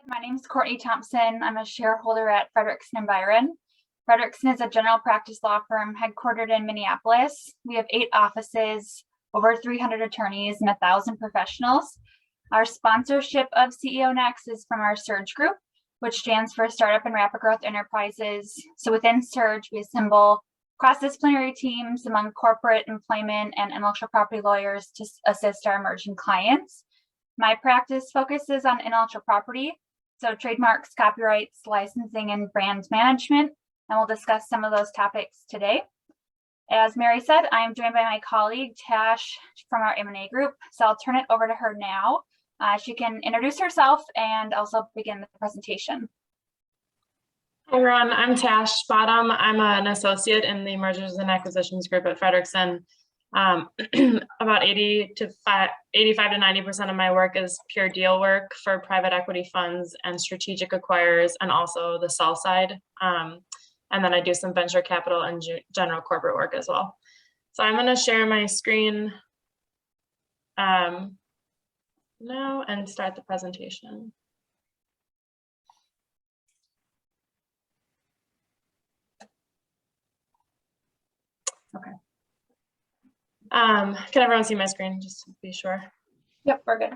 My name is Courtney Thompson. I'm a shareholder at Frederickson & Byron. Frederickson is a general practice law firm headquartered in Minneapolis. We have 8 offices, over 300 attorneys, and 1,000 professionals. Our sponsorship of CEO Next is from our Surge group, which stands for Startup and Rapid Growth Enterprises. So within Surge, we assemble cross-disciplinary teams among corporate, employment, and intellectual property lawyers to assist our emerging clients. My practice focuses on intellectual property, so trademarks, copyrights, licensing, and brand management, and we'll discuss some of those topics today. As Mary said, I'm joined by my colleague, Tash, from our M&A group, so I'll turn it over to her now. She can introduce herself and also begin the presentation. Hi everyone, I'm Tash Bottom. I'm an associate in the Mergers and Acquisitions group at Frederickson. About 85 to 90% of my work is pure deal work for private equity funds and strategic acquirers, and also the sell side. And then I do some venture capital and general corporate work as well. So I'm going to share my screen now and start the presentation. Okay. Can everyone see my screen, just to be sure? Yep, we're good.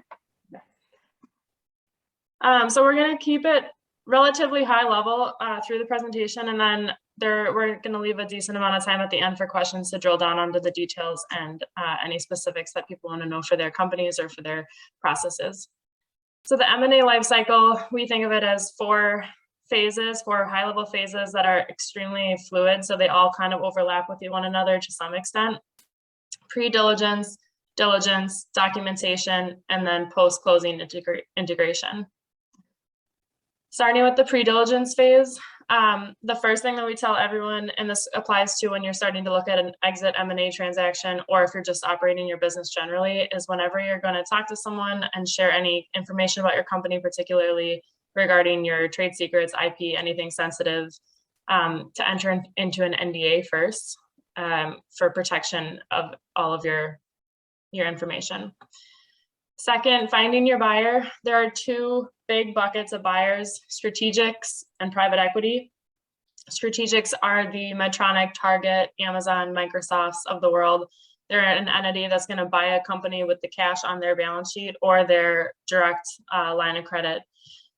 So we're going to keep it relatively high level through the presentation, and then we're going to leave a decent amount of time at the end for questions to drill down onto the details and any specifics that people want to know for their companies or for their processes. So the M&A life cycle, we think of it as 4 phases, 4 high-level phases that are extremely fluid, so they all kind of overlap with one another to some extent. Pre-diligence, diligence, documentation, and then post-closing integration. Starting with the pre-diligence phase, the first thing that we tell everyone, and this applies to when you're starting to look at an exit M&A transaction, or if you're just operating your business generally, is whenever you're going to talk to someone and share any information about your company, particularly regarding your trade secrets, IP, anything sensitive, to enter into an NDA first for protection of all of your information. Second, finding your buyer. There are 2 big buckets of buyers, strategics and private equity. Strategics are the Medtronic, Target, Amazon, Microsofts of the world. They're an entity that's going to buy a company with the cash on their balance sheet or their direct line of credit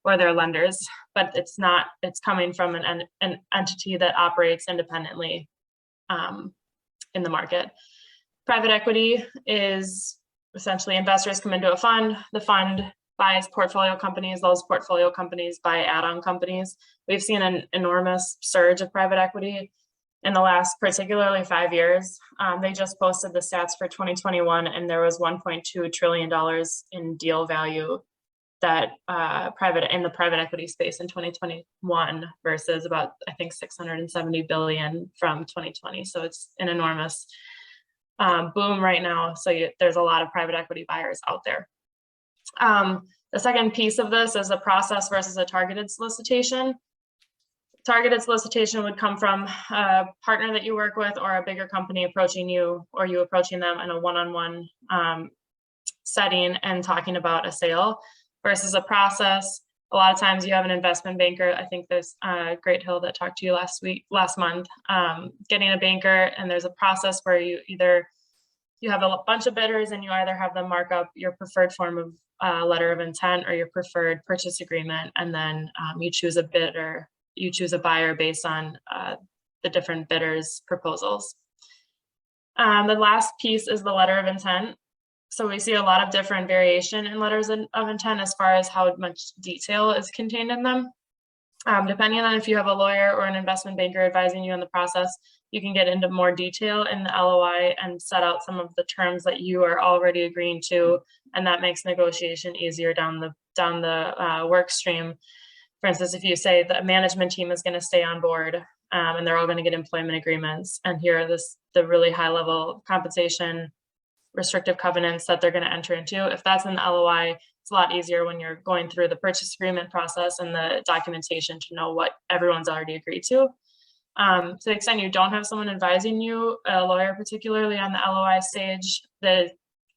or their lenders, but it's coming from an entity that operates independently in the market. Private equity is essentially investors come into a fund, the fund buys portfolio companies, those portfolio companies buy add-on companies. We've seen an enormous surge of private equity in the last particularly 5 years. They just posted the stats for 2021, and there was $1.2 trillion in deal value that in the private equity space in 2021 versus about, I think, 670 billion from 2020. So it's an enormous boom right now. So there's a lot of private equity buyers out there. The second piece of this is a process versus a targeted solicitation. Targeted solicitation would come from a partner that you work with or a bigger company approaching you, or you approaching them in a one-on-one setting and talking about a sale, versus a process. A lot of times you have an investment banker. I think there's Great Hill that talked to you last month, getting a banker, and there's a process where you have a bunch of bidders and you either have them mark up your preferred form of letter of intent or your preferred purchase agreement, and then you choose a bidder, you choose a buyer based on the different bidders' proposals. The last piece is the letter of intent. So we see a lot of different variation in letters of intent as far as how much detail is contained in them. Depending on if you have a lawyer or an investment banker advising you on the process, you can get into more detail in the LOI and set out some of the terms that you are already agreeing to, and that makes negotiation easier down the work stream. For instance, if you say the management team is going to stay on board and they're all going to get employment agreements, and here are the really high level compensation restrictive covenants that they're going to enter into. If that's in the LOI, it's a lot easier when you're going through the purchase agreement process and the documentation to know what everyone's already agreed to. To the extent you don't have someone advising you, a lawyer particularly on the LOI stage, that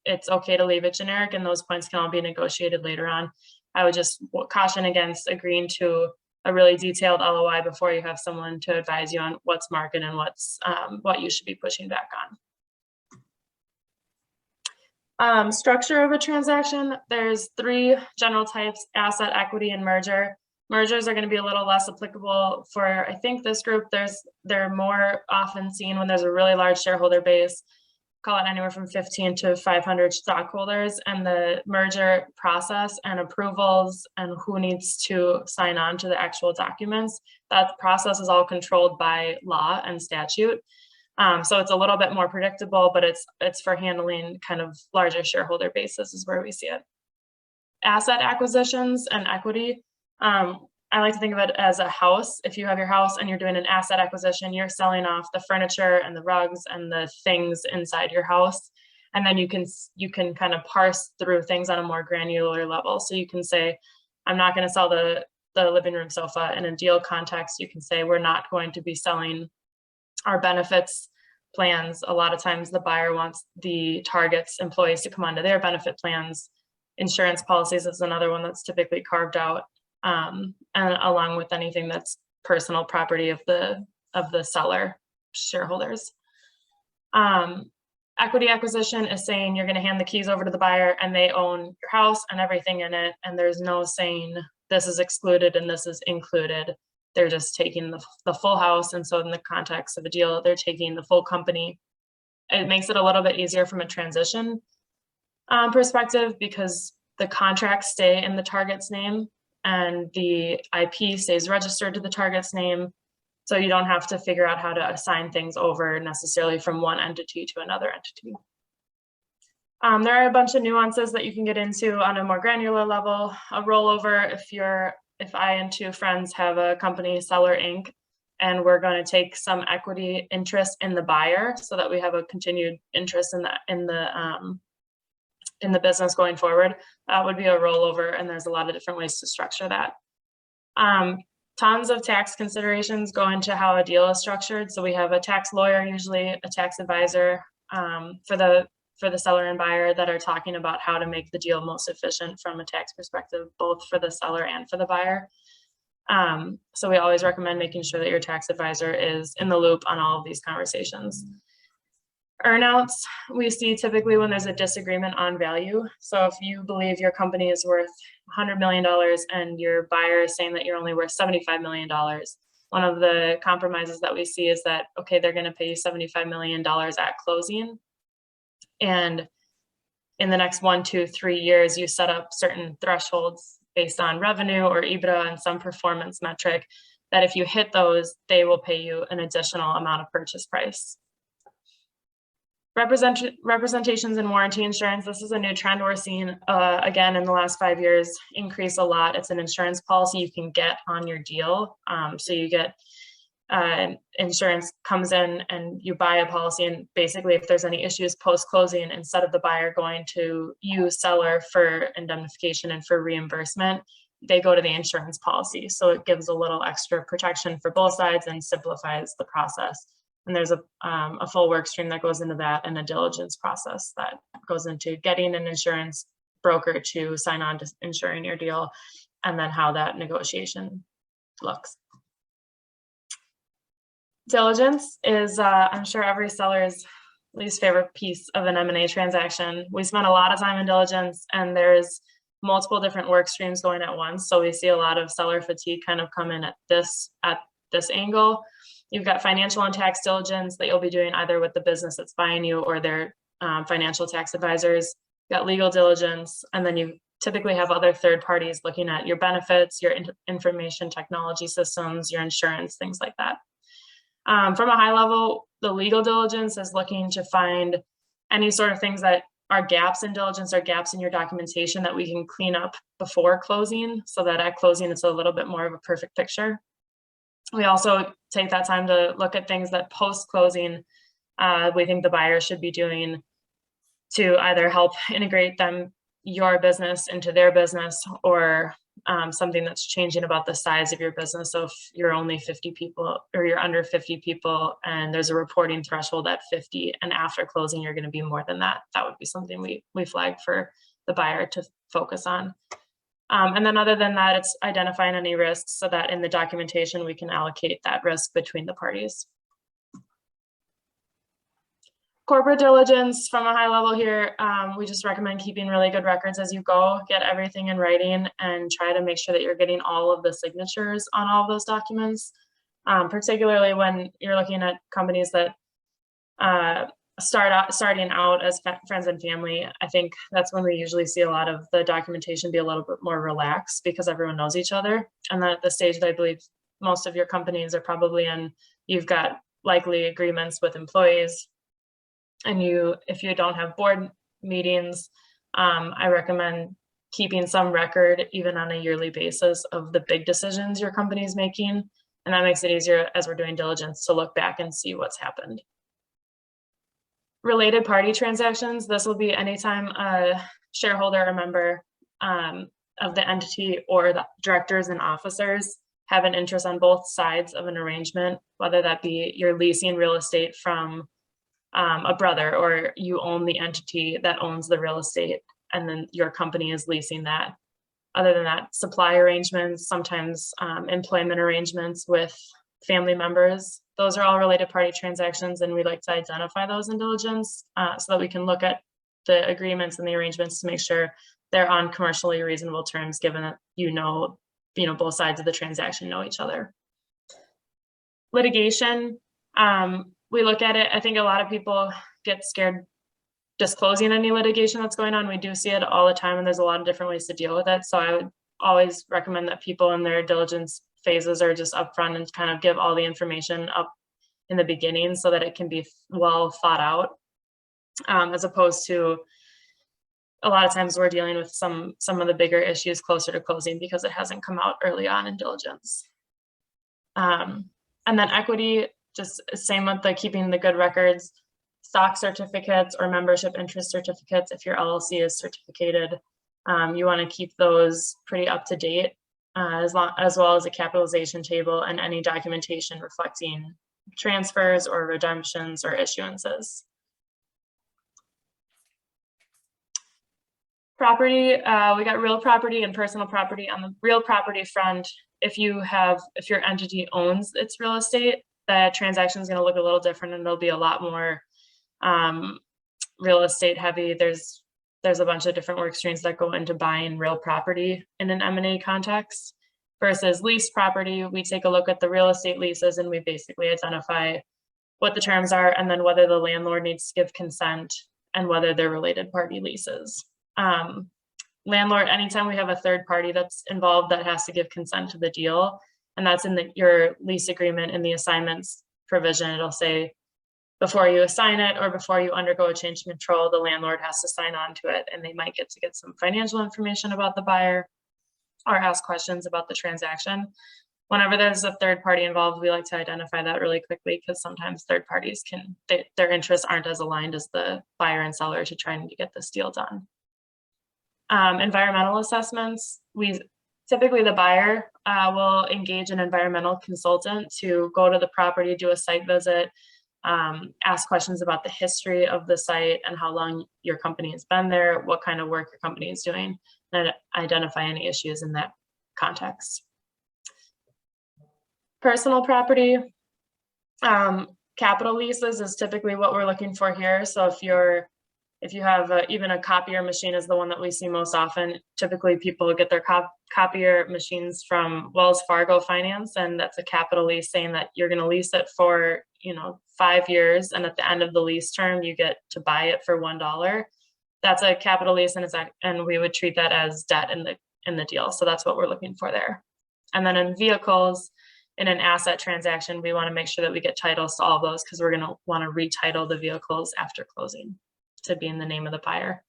it's okay to leave it generic, and those points can all be negotiated later on I would just caution against agreeing to a really detailed LOI before you have someone to advise you on what's market and what's what you should be pushing back on. Structure of a transaction, there's 3 general types: asset, equity, and merger. Mergers are going to be a little less applicable for, I think, this group. They're more often seen when there's a really large shareholder base, call it anywhere from 15 to 500 stockholders, and the merger process and approvals and who needs to sign on to the actual documents. That process is all controlled by law and statute. So it's a little bit more predictable, but it's for handling kind of larger shareholder bases is where we see it. Asset acquisitions and equity. I like to think of it as a house. If you have your house and you're doing an asset acquisition, you're selling off the furniture and the rugs and the things inside your house. And then you can kind of parse through things on a more granular level. So you can say, I'm not going to sell the living room sofa. In a deal context, you can say, we're not going to be selling our benefits plans. A lot of times the buyer wants the target's employees to come onto their benefit plans. Insurance policies is another one that's typically carved out. And along with anything that's personal property of the seller shareholders. Equity acquisition is saying you're going to hand the keys over to the buyer and they own your house and everything in it, and there's no saying this is excluded and this is included. They're just taking the full house, and so in the context of a deal, they're taking the full company. It makes it a little bit easier from a transition perspective because the contracts stay in the target's name and the IP stays registered to the target's name. So you don't have to figure out how to assign things over necessarily from one entity to another entity. There are a bunch of nuances that you can get into on a more granular level. A rollover, if I and 2 friends have a company, Seller Inc., and we're going to take some equity interest in the buyer so that we have a continued interest in the business going forward, that would be a rollover, and there's a lot of different ways to structure that. Tons of tax considerations go into how a deal is structured. So we have a tax lawyer, usually a tax advisor for the seller and buyer that are talking about how to make the deal most efficient from a tax perspective, both for the seller and for the buyer. So we always recommend making sure that your tax advisor is in the loop on all of these conversations. Earnouts we see typically when there's a disagreement on value. So if you believe your company is worth $100 million and your buyer is saying that you're only worth $75 million, one of the compromises that we see is that, okay, they're going to pay you $75 million at closing. And in the next 1, 2, 3 years, you set up certain thresholds based on revenue or EBITDA and some performance metric that if you hit those, they will pay you an additional amount of purchase price. Representations and warranty insurance. This is a new trend we're seeing again in the last 5 years increase a lot. It's an insurance policy you can get on your deal. So you get insurance comes in and you buy a policy, and basically if there's any issues post-closing, instead of the buyer going to you seller for indemnification and for reimbursement, they go to the insurance policy. So it gives a little extra protection for both sides and simplifies the process. And there's a full work stream that goes into that, and a diligence process that goes into getting an insurance broker to sign on to insuring your deal, and then how that negotiation looks. Diligence is, I'm sure, every seller's least favorite piece of an M&A transaction. We spend a lot of time in diligence, and there's multiple different work streams going at once. So we see a lot of seller fatigue kind of come in at this angle. You've got financial and tax diligence that you'll be doing either with the business that's buying you or their financial tax advisors. You've got legal diligence, and then you typically have other third parties looking at your benefits, your information technology systems, your insurance, things like that. From a high level, the legal diligence is looking to find any sort of things that are gaps in diligence or gaps in your documentation that we can clean up before closing, so that at closing it's a little bit more of a perfect picture. We also take that time to look at things that post-closing we think the buyer should be doing to either help integrate your business into their business, or something that's changing about the size of your business. So if you're only 50 people or you're under 50 people and there's a reporting threshold at 50, and after closing you're going to be more than that, that would be something we flag for the buyer to focus on. And then other than that, it's identifying any risks so that in the documentation, we can allocate that risk between the parties. Corporate diligence from a high level here, we just recommend keeping really good records as you go, get everything in writing and try to make sure that you're getting all of the signatures on all of those documents, particularly when you're looking at companies that starting out as friends and family. I think that's when we usually see a lot of the documentation be a little bit more relaxed because everyone knows each other. And then at the stage that I believe most of your companies are probably in, you've got likely agreements with employees. And if you don't have board meetings, I recommend keeping some record even on a yearly basis of the big decisions your company is making. And that makes it easier as we're doing diligence to look back and see what's happened. Related party transactions, this will be anytime a shareholder or member of the entity or the directors and officers have an interest on both sides of an arrangement, whether that be you're leasing real estate from a brother, or you own the entity that owns the real estate and then your company is leasing that. Other than that, supply arrangements, sometimes employment arrangements with family members, those are all related party transactions, and we like to identify those in diligence so that we can look at the agreements and the arrangements to make sure they're on commercially reasonable terms, given that both sides of the transaction know each other. Litigation, we look at it, I think a lot of people get scared disclosing any litigation that's going on. We do see it all the time, and there's a lot of different ways to deal with it. So I would always recommend that people in their diligence phases are just upfront and kind of give all the information up in the beginning so that it can be well thought out, as opposed to a lot of times we're dealing with some of the bigger issues closer to closing because it hasn't come out early on in diligence. And then equity, just same with the keeping the good records, stock certificates or membership interest certificates. If your LLC is certificated, you want to keep those pretty up to date, as well as a capitalization table and any documentation reflecting transfers or redemptions or issuances. Property, we got real property and personal property. On the real property front, if your entity owns its real estate, the transaction is going to look a little different, and it'll be a lot more real estate heavy. There's a bunch of different work streams that go into buying real property in an M&A context versus leased property. We take a look at the real estate leases and we basically identify what the terms are and then whether the landlord needs to give consent and whether they're related party leases. Landlord, anytime we have a third party that's involved that has to give consent to the deal, and that's in your lease agreement in the assignments provision, it'll say before you assign it or before you undergo a change of control, the landlord has to sign on to it, and they might get some financial information about the buyer or ask questions about the transaction. Whenever there's a third party involved, we like to identify that really quickly because sometimes third parties their interests aren't as aligned as the buyer and seller to trying to get this deal done. Environmental assessments, typically the buyer will engage an environmental consultant to go to the property, do a site visit, ask questions about the history of the site and how long your company has been there, what kind of work your company is doing, and identify any issues in that context. Personal property, capital leases is typically what we're looking for here. So if you have even a copier machine is the one that we see most often. Typically people get their copier machines from Wells Fargo Finance, and that's a capital lease saying that you're going to lease it for 5 years, and at the end of the lease term you get to buy it for $1. That's a capital lease, and we would treat that as debt in the deal. So that's what we're looking for there. And then in vehicles, in an asset transaction, we want to make sure that we get titles to all of those because we're going to want to retitle the vehicles after closing to be in the name of the buyer.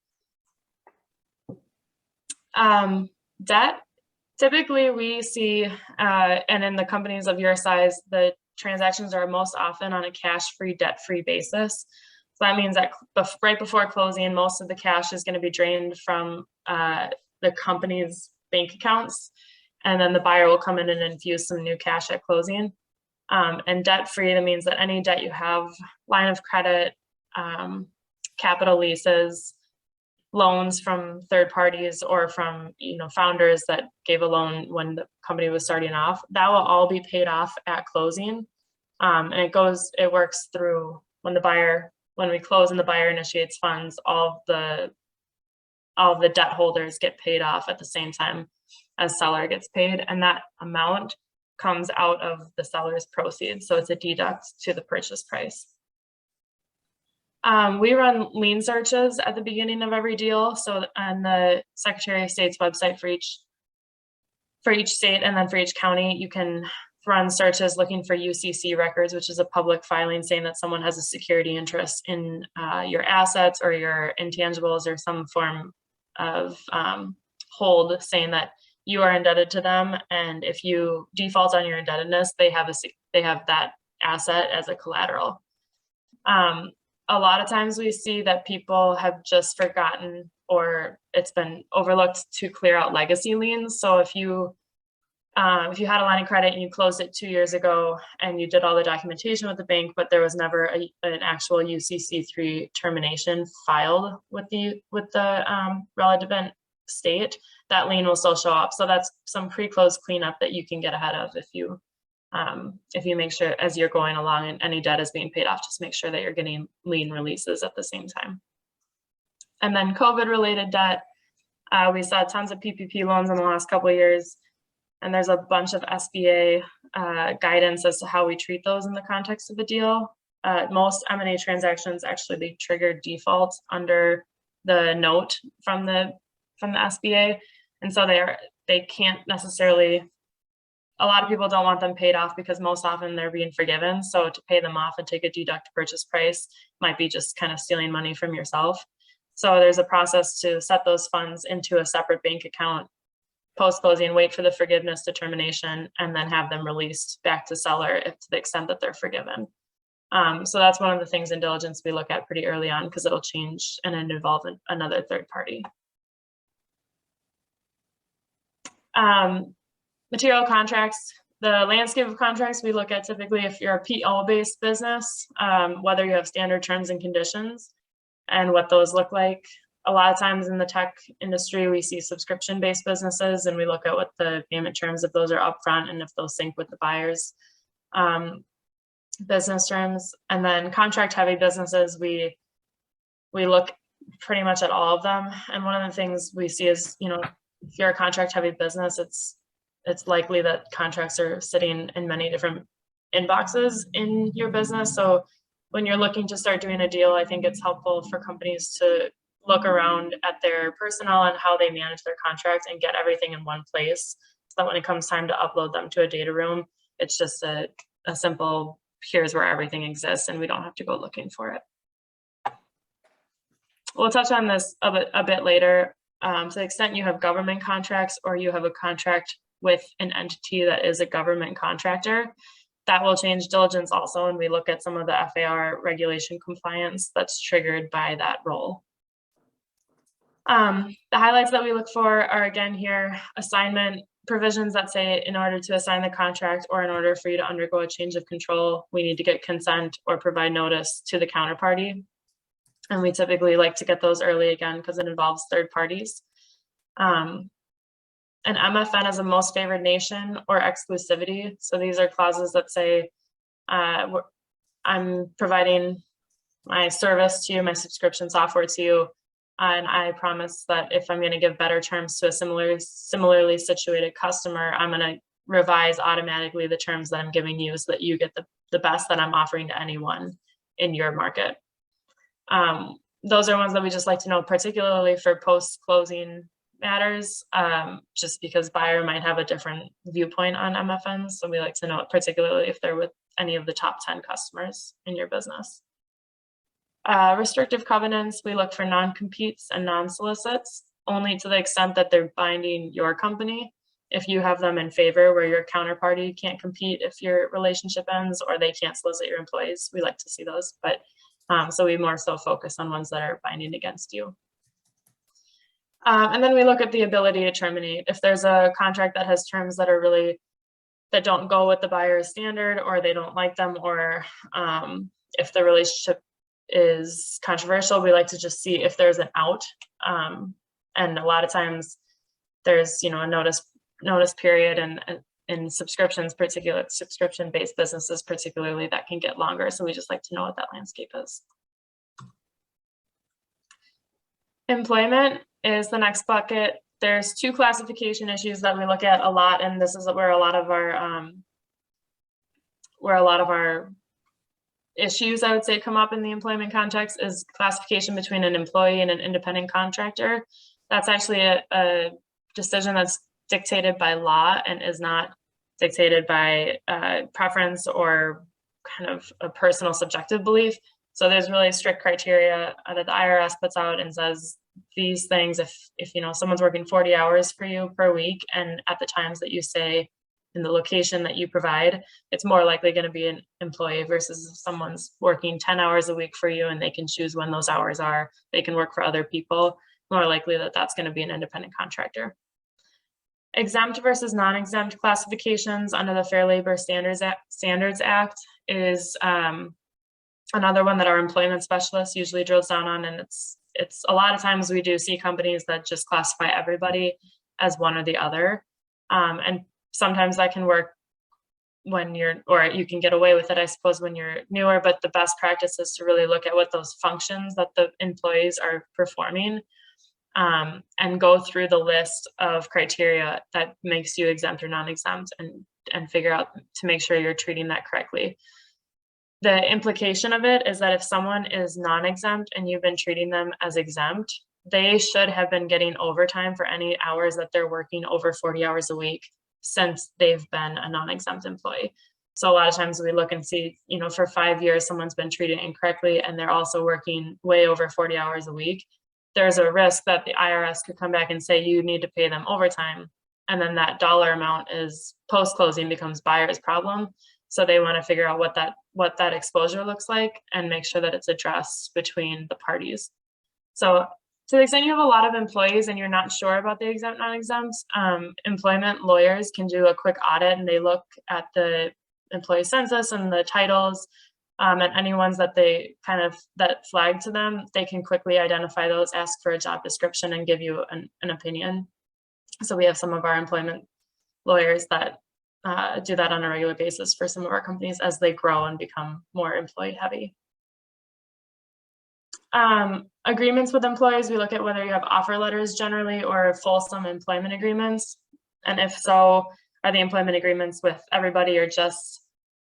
Debt, typically we see, and in the companies of your size, the transactions are most often on a cash-free, debt-free basis. So that means that right before closing, most of the cash is going to be drained from the company's bank accounts, and then the buyer will come in and infuse some new cash at closing. And debt-free, that means that any debt you have, line of credit, capital leases, loans from third parties or from, founders that gave a loan when the company was starting off, that will all be paid off at closing. And it works through when we close and the buyer initiates funds, all of the debt holders get paid off at the same time as seller gets paid. And that amount comes out of the seller's proceeds. So it's a deduct to the purchase price. We run lien searches at the beginning of every deal. So on the Secretary of State's website for each state and then for each county, you can run searches looking for UCC records, which is a public filing saying that someone has a security interest in your assets or your intangibles or some form of hold saying that you are indebted to them. And if you default on your indebtedness, they have that asset as a collateral. A lot of times we see that people have just forgotten or it's been overlooked to clear out legacy liens. So if you had a line of credit and you closed it 2 years ago and you did all the documentation with the bank, but there was never an actual UCC3 termination filed with the relevant state, that lien will still show up. So that's some pre-close cleanup that you can get ahead of if you make sure as you're going along and any debt is being paid off, just make sure that you're getting lien releases at the same time. And then COVID-related debt, we saw tons of PPP loans in the last couple of years, and there's a bunch of SBA guidance as to how we treat those in the context of a deal. Most M&A transactions actually trigger default under the note from the SBA, and so they can't necessarily. A lot of people don't want them paid off because most often they're being forgiven. So to pay them off and take a deduct purchase price might be just kind of stealing money from yourself. So there's a process to set those funds into a separate bank account post-closing, wait for the forgiveness determination, and then have them released back to seller to the extent that they're forgiven. So that's one of the things in diligence we look at pretty early on because it'll change and involve another third party. Material contracts, the landscape of contracts we look at typically if you're a PO-based business, whether you have standard terms and conditions and what those look like. A lot of times in the tech industry, we see subscription-based businesses and we look at what the payment terms, if those are upfront and if those sync with the buyer's business terms. And then contract-heavy businesses, we look pretty much at all of them. And one of the things we see is, if you're a contract-heavy business, it's likely that contracts are sitting in many different inboxes in your business. So when you're looking to start doing a deal, I think it's helpful for companies to look around at their personnel and how they manage their contracts and get everything in one place so that when it comes time to upload them to a data room, it's just a simple, here's where everything exists and we don't have to go looking for it. We'll touch on this a bit later. To the extent you have government contracts or you have a contract with an entity that is a government contractor, that will change diligence also, and we look at some of the FAR regulation compliance that's triggered by that role. The highlights that we look for are again here, assignment provisions that say in order to assign the contract or in order for you to undergo a change of control, we need to get consent or provide notice to the counterparty. And we typically like to get those early again because it involves third parties. An MFN is a most favored nation or exclusivity. So these are clauses that say, I'm providing my service to you, my subscription software to you, and I promise that if I'm going to give better terms to a similarly situated customer, I'm going to revise automatically the terms that I'm giving you so that you get the best that I'm offering to anyone in your market. Those are ones that we just like to know, particularly for post-closing matters, just because buyer might have a different viewpoint on MFNs. So we like to know it, particularly if they're with any of the top 10 customers in your business. Restrictive covenants, we look for non-competes and non-solicits only to the extent that they're binding your company. If you have them in favor where your counterparty can't compete if your relationship ends or they can't solicit your employees, we like to see those. But so we more so focus on ones that are binding against you. And then we look at the ability to terminate. If there's a contract that has terms that are that don't go with the buyer's standard or they don't like them, or if the relationship is controversial, we like to just see if there's an out. And a lot of times there's, a notice period, and in subscriptions, subscription-based businesses particularly, that can get longer. So we just like to know what that landscape is. Employment is the next bucket. There's two classification issues that we look at a lot, and this is where a lot of our issues, I would say, come up in the employment context, is classification between an employee and an independent contractor. That's actually a decision that's dictated by law and is not dictated by preference or kind of a personal subjective belief. So there's really strict criteria that the IRS puts out and says these things. If someone's working 40 hours for you per week, and at the times that you say in the location that you provide, it's more likely going to be an employee versus if someone's working 10 hours a week for you and they can choose when those hours are, they can work for other people, more likely that that's going to be an independent contractor. Exempt versus non-exempt classifications under the Fair Labor Standards Act is another one that our employment specialist usually drills down on, and it's a lot of times we do see companies that just classify everybody as one or the other, and sometimes that can work when you can get away with it, I suppose, when you're newer, but the best practice is to really look at what those functions that the employees are performing, and go through the list of criteria that makes you exempt or non-exempt, and figure out to make sure you're treating that correctly. The implication of it is that if someone is non-exempt and you've been treating them as exempt, they should have been getting overtime for any hours that they're working over 40 hours a week since they've been a non-exempt employee. So a lot of times we look and see, for 5 years, someone's been treated incorrectly and they're also working way over 40 hours a week. There's a risk that the IRS could come back and say, you need to pay them overtime. And then that dollar amount is post-closing becomes buyer's problem. So they want to figure out what that exposure looks like and make sure that it's addressed between the parties. So to the extent you have a lot of employees and you're not sure about the exempt, non-exempt, employment lawyers can do a quick audit, and they look at the employee census and the titles, and any ones that that flag to them, they can quickly identify those, ask for a job description, and give you an opinion. So we have some of our employment lawyers that do that on a regular basis for some of our companies as they grow and become more employee heavy. Agreements with employees, we look at whether you have offer letters generally or fulsome employment agreements. And if so, are the employment agreements with everybody or just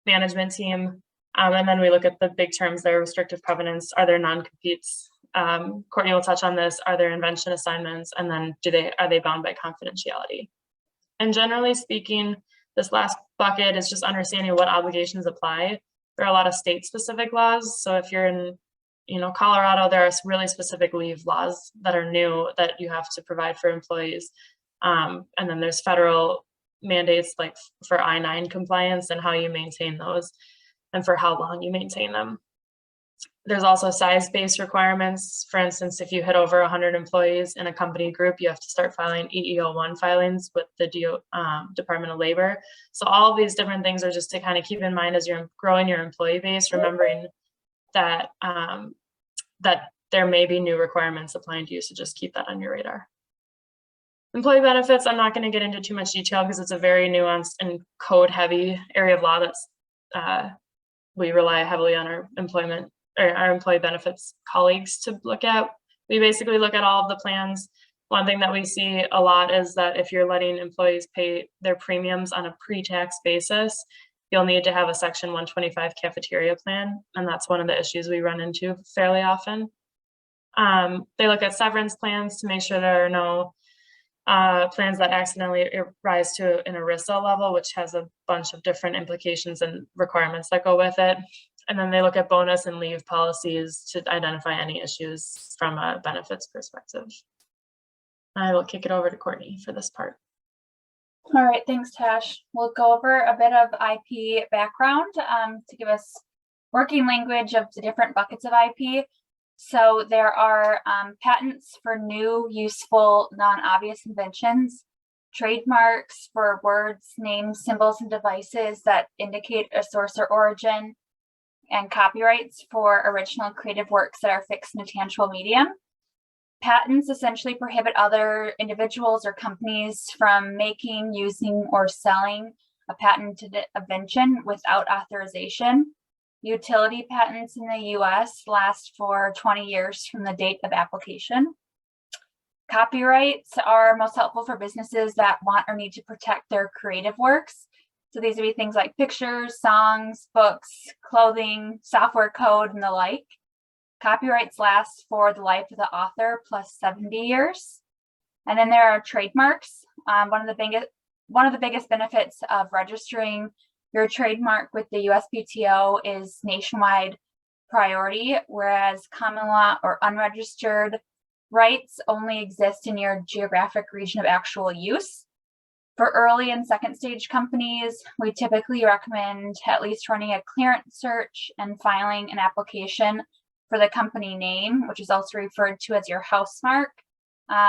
management team? And then we look at the big terms, their restrictive covenants, are there non-competes? Courtney will touch on this. Are there invention assignments? And then are they bound by confidentiality? And generally speaking, this last bucket is just understanding what obligations apply. There are a lot of state-specific laws. So if you're in, Colorado, there are really specific leave laws that are new that you have to provide for employees. And then there's federal mandates like for I-9 compliance and how you maintain those and for how long you maintain them. There's also size-based requirements. For instance, if you hit over 100 employees in a company group, you have to start filing EEO-1 filings with the Department of Labor. So all of these different things are just to kind of keep in mind as you're growing your employee base, remembering that that there may be new requirements applying to you, so just keep that on your radar. Employee benefits, I'm not going to get into too much detail because it's a very nuanced and code-heavy area of law that's we rely heavily on our employee benefits colleagues to look at. We basically look at all of the plans. One thing that we see a lot is that if you're letting employees pay their premiums on a pre-tax basis, you'll need to have a Section 125 cafeteria plan, and that's one of the issues we run into fairly often. They look at severance plans to make sure there are no plans that accidentally rise to an ERISA level, which has a bunch of different implications and requirements that go with it. And then they look at bonus and leave policies to identify any issues from a benefits perspective. I will kick it over to Courtney for this part. All right, thanks, Tash. We'll go over a bit of IP background to give us working language of the different buckets of IP. So there are patents for new, useful, non-obvious inventions, trademarks for words, names, symbols, and devices that indicate a source or origin, and copyrights for original creative works that are fixed in a tangible medium. Patents essentially prohibit other individuals or companies from making, using, or selling a patented invention without authorization. Utility patents in the US last for 20 years from the date of application. Copyrights are most helpful for businesses that want or need to protect their creative works. So these would be things like pictures, songs, books, clothing, software code, and the like. Copyrights last for the life of the author plus 70 years. And then there are trademarks. One of the biggest benefits of registering your trademark with the USPTO is nationwide priority, whereas common law or unregistered rights only exist in your geographic region of actual use. For early and second stage companies, we typically recommend at least running a clearance search and filing an application for the company name, which is also referred to as your house mark,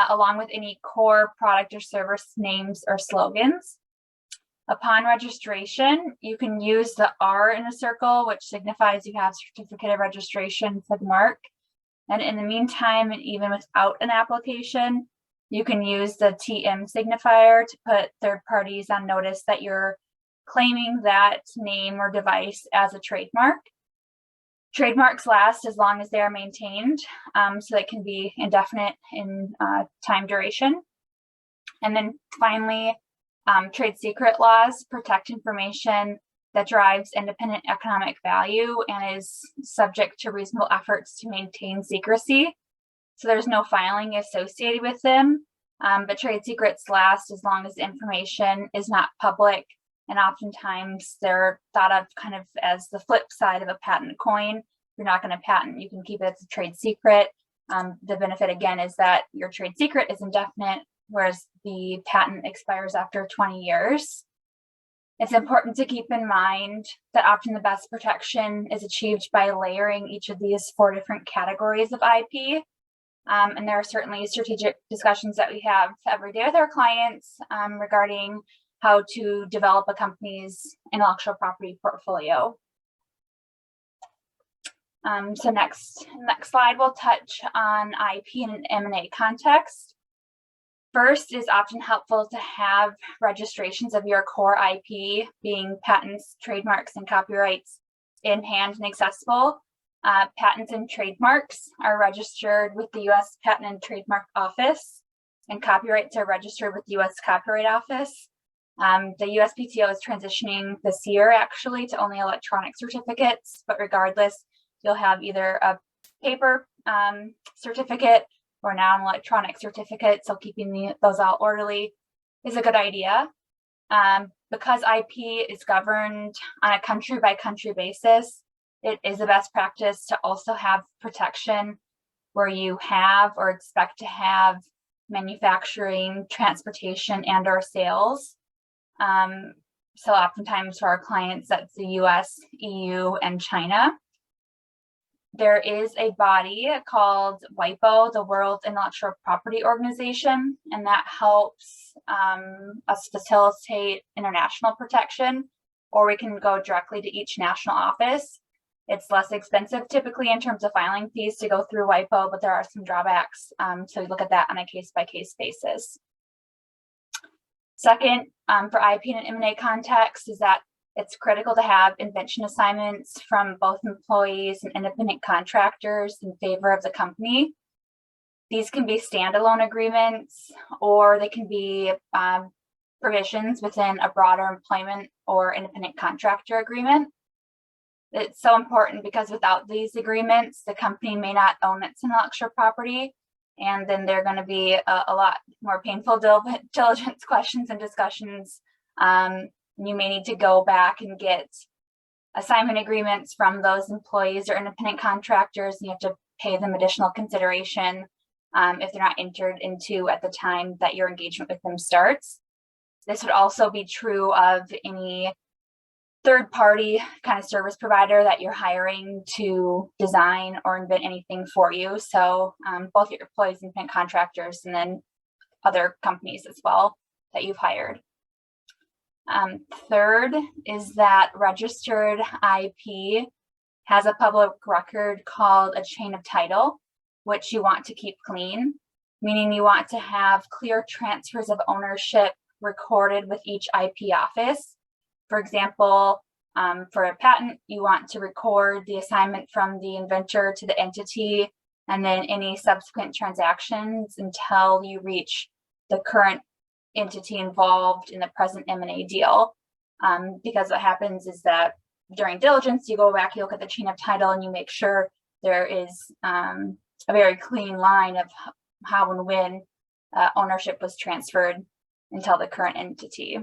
along with any core product or service names or slogans. Upon registration, you can use the R in a circle, which signifies you have certificate of registration for the mark. And in the meantime, and even without an application, you can use the TM signifier to put third parties on notice that you're claiming that name or device as a trademark. Trademarks last as long as they are maintained, so they can be indefinite in time duration. And then finally, trade secret laws protect information that drives independent economic value and is subject to reasonable efforts to maintain secrecy. So there's no filing associated with them, but trade secrets last as long as the information is not public. And oftentimes they're thought of kind of as the flip side of a patent coin. You're not going to patent, you can keep it as a trade secret. The benefit again is that your trade secret is indefinite, whereas the patent expires after 20 years. It's important to keep in mind that often the best protection is achieved by layering each of these 4 different categories of IP. And there are certainly strategic discussions that we have every day with our clients regarding how to develop a company's intellectual property portfolio. So next slide, we'll touch on IP in an M&A context. First, is often helpful to have registrations of your core IP, being patents, trademarks, and copyrights, in hand and accessible. Patents and trademarks are registered with the U.S. Patent and Trademark Office, and copyrights are registered with the U.S. Copyright Office. The USPTO is transitioning this year actually to only electronic certificates, but regardless, you'll have either a paper certificate or now an electronic certificate, so keeping those all orderly is a good idea. Because IP is governed on a country by country basis, it is a best practice to also have protection where you have or expect to have manufacturing, transportation, and or sales. So oftentimes for our clients, that's the US, EU, and China. There is a body called WIPO, the World Intellectual Property Organization, and that helps us facilitate international protection, or we can go directly to each national office. It's less expensive typically in terms of filing fees to go through WIPO, but there are some drawbacks, so we look at that on a case-by-case basis. Second, for IP in an M&A context is that it's critical to have invention assignments from both employees and independent contractors in favor of the company. These can be standalone agreements, or they can be provisions within a broader employment or independent contractor agreement. It's so important because without these agreements, the company may not own its intellectual property, and then there are going to be a lot more painful diligence questions and discussions. You may need to go back and get assignment agreements from those employees or independent contractors, and you have to pay them additional consideration if they're not entered into at the time that your engagement with them starts. This would also be true of any third-party kind of service provider that you're hiring to design or invent anything for you. So both your employees and independent contractors, and then other companies as well that you've hired. Third is that registered IP has a public record called a chain of title, which you want to keep clean, meaning you want to have clear transfers of ownership recorded with each IP office. For example, for a patent, you want to record the assignment from the inventor to the entity, and then any subsequent transactions until you reach the current entity involved in the present M&A deal. Because what happens is that during diligence, you go back, you look at the chain of title, and you make sure there is a very clean line of how and when ownership was transferred until the current entity.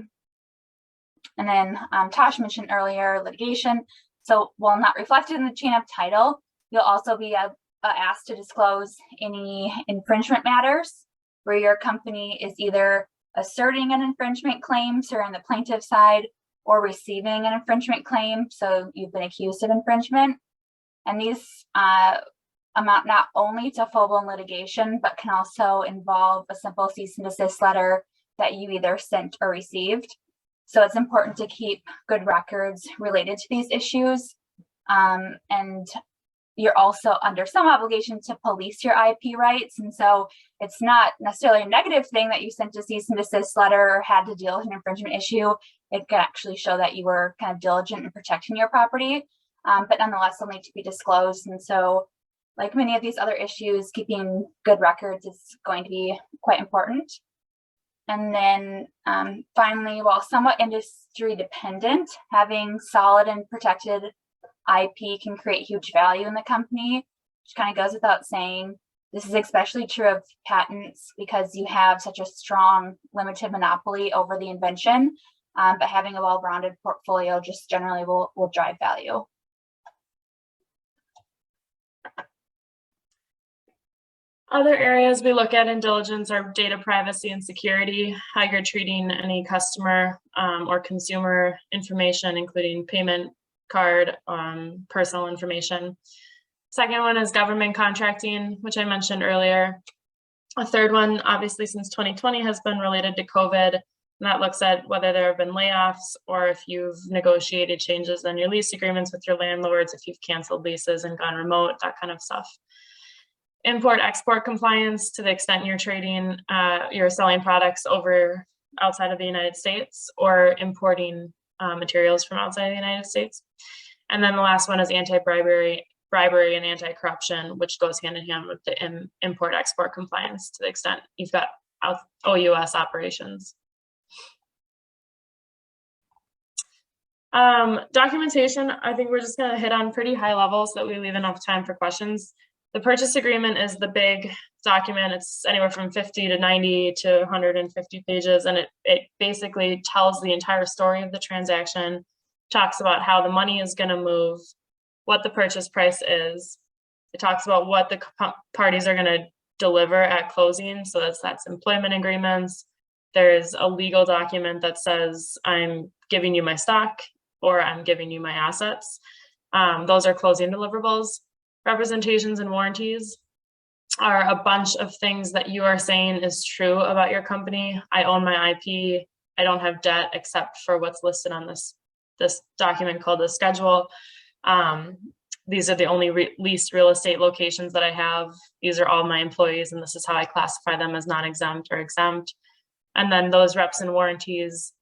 And then Tosh mentioned earlier litigation. So while not reflected in the chain of title, you'll also be asked to disclose any infringement matters where your company is either asserting an infringement claim, so you're on the plaintiff side, or receiving an infringement claim, so you've been accused of infringement. And these amount not only to full-blown litigation, but can also involve a simple cease and desist letter that you either sent or received. So it's important to keep good records related to these issues. And you're also under some obligation to police your IP rights. And so it's not necessarily a negative thing that you sent a cease and desist letter or had to deal with an infringement issue. It can actually show that you were kind of diligent in protecting your property, but nonetheless, they'll need to be disclosed. And so like many of these other issues, keeping good records is going to be quite important. And then finally, while somewhat industry dependent, having solid and protected IP can create huge value in the company, which kind of goes without saying. This is especially true of patents because you have such a strong limited monopoly over the invention, but having a well-rounded portfolio just generally will drive value. Other areas we look at in diligence are data privacy and security, how you're treating any customer or consumer information, including payment card, personal information. Second one is government contracting, which I mentioned earlier. A third one, obviously since 2020, has been related to COVID, and that looks at whether there have been layoffs or if you've negotiated changes in your lease agreements with your landlords, if you've canceled leases and gone remote, that kind of stuff. Import-export compliance, to the extent you're trading, you're selling products over outside of the United States or importing materials from outside of the United States. And then the last one is anti-bribery and anti-corruption, which goes hand in hand with the import-export compliance to the extent you've got OUS operations. Documentation, I think we're just going to hit on pretty high levels so that we leave enough time for questions. The purchase agreement is the big document. It's anywhere from 50 to 90 to 150 pages, and it basically tells the entire story of the transaction, talks about how the money is going to move, what the purchase price is. It talks about what the parties are going to deliver at closing, so that's employment agreements. There's a legal document that says I'm giving you my stock or I'm giving you my assets. Those are closing deliverables. Representations and warranties are a bunch of things that you are saying is true about your company. I own my IP. I don't have debt except for what's listed on this document called the schedule. These are the only leased real estate locations that I have. These are all my employees, and this is how I classify them as non-exempt or exempt. And then those reps and warranties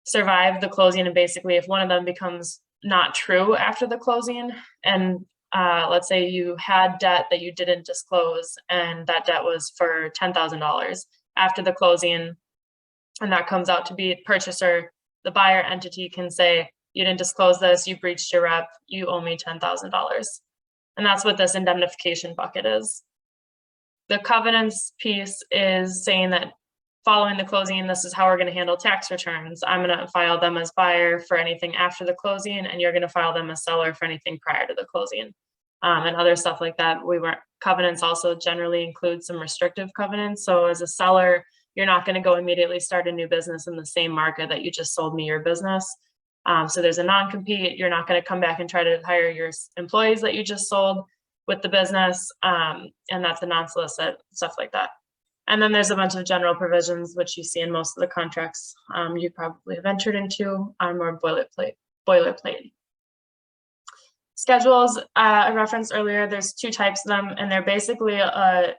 survive the closing, and basically if one of them becomes not true after the closing, and let's say you had debt that you didn't disclose, and that debt was for $10,000 after the closing, and that comes out to be purchaser, the buyer entity can say, you didn't disclose this, you breached your rep, you owe me $10,000. And that's what this indemnification bucket is. The covenants piece is saying that following the closing, this is how we're going to handle tax returns. I'm going to file them as buyer for anything after the closing, and you're going to file them as seller for anything prior to the closing. And other stuff like that. Covenants also generally include some restrictive covenants. So as a seller, you're not going to go immediately start a new business in the same market that you just sold me your business. So there's a non-compete. You're not going to come back and try to hire your employees that you just sold with the business. And that's a non-solicit, stuff like that. And then there's a bunch of general provisions, which you see in most of the contracts you probably have entered into, are more boilerplate. Schedules, I referenced earlier, there's 2 types of them, and they're basically a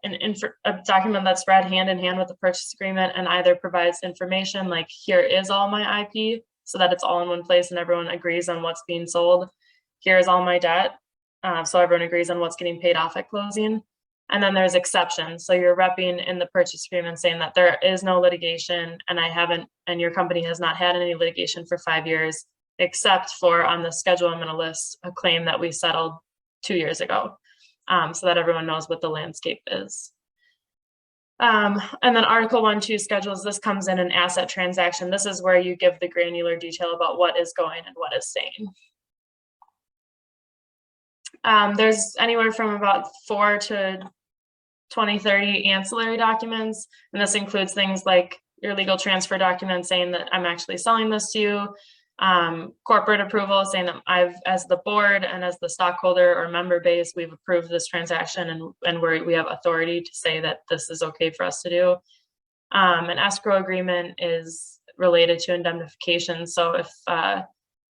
document that's read hand in hand with the purchase agreement and either provides information like, here is all my IP, so that it's all in one place and everyone agrees on what's being sold. Here's all my debt, so everyone agrees on what's getting paid off at closing. And then there's exceptions. So you're repping in the purchase agreement saying that there is no litigation and your company has not had any litigation for 5 years, except for on the schedule I'm going to list a claim that we settled 2 years ago, so that everyone knows what the landscape is. And then Article 1.2 schedules, this comes in an asset transaction. This is where you give the granular detail about what is going and what is staying. There's anywhere from about 4 to 20, 30 ancillary documents, and this includes things like your legal transfer document saying that I'm actually selling this to you, corporate approval saying that as the board and as the stockholder or member base, we've approved this transaction and we have authority to say that this is okay for us to do. An escrow agreement is related to indemnification. So if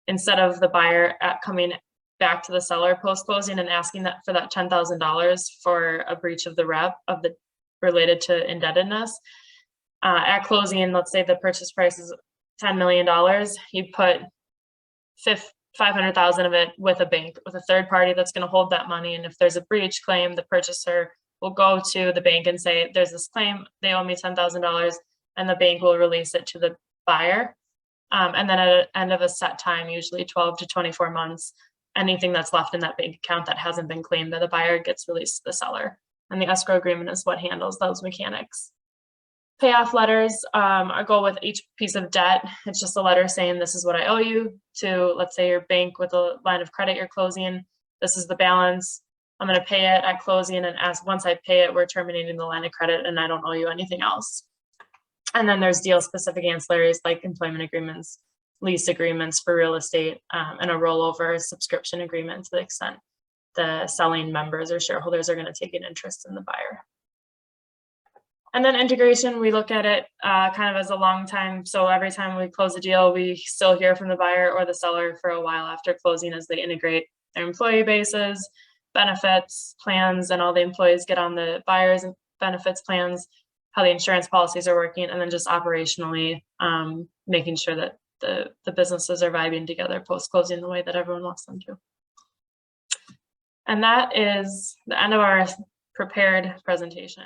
instead of the buyer coming back to the seller post-closing and asking that for that $10,000 for a breach of the rep related to indebtedness, at closing, let's say the purchase price is $10 million, you put 500,000 of it with a bank, with a third party that's going to hold that money. And if there's a breach claim, the purchaser will go to the bank and say, there's this claim, they owe me $10,000, and the bank will release it to the buyer. And then at the end of a set time, usually 12 to 24 months, anything that's left in that bank account that hasn't been claimed by the buyer gets released to the seller. And the escrow agreement is what handles those mechanics. Payoff letters go with each piece of debt. It's just a letter saying this is what I owe you to, let's say, your bank with a line of credit you're closing. This is the balance. I'm going to pay it at closing, and once I pay it, we're terminating the line of credit and I don't owe you anything else. And then there's deal-specific ancillaries like employment agreements, lease agreements for real estate, and a rollover subscription agreement to the extent the selling members or shareholders are going to take an interest in the buyer. And then integration, we look at it kind of as a long time. So every time we close a deal, we still hear from the buyer or the seller for a while after closing as they integrate their employee bases, benefits, plans, and all the employees get on the buyer's benefits plans, how the insurance policies are working, and then just operationally making sure that the businesses are vibing together post-closing the way that everyone wants them to. And that is the end of our prepared presentation.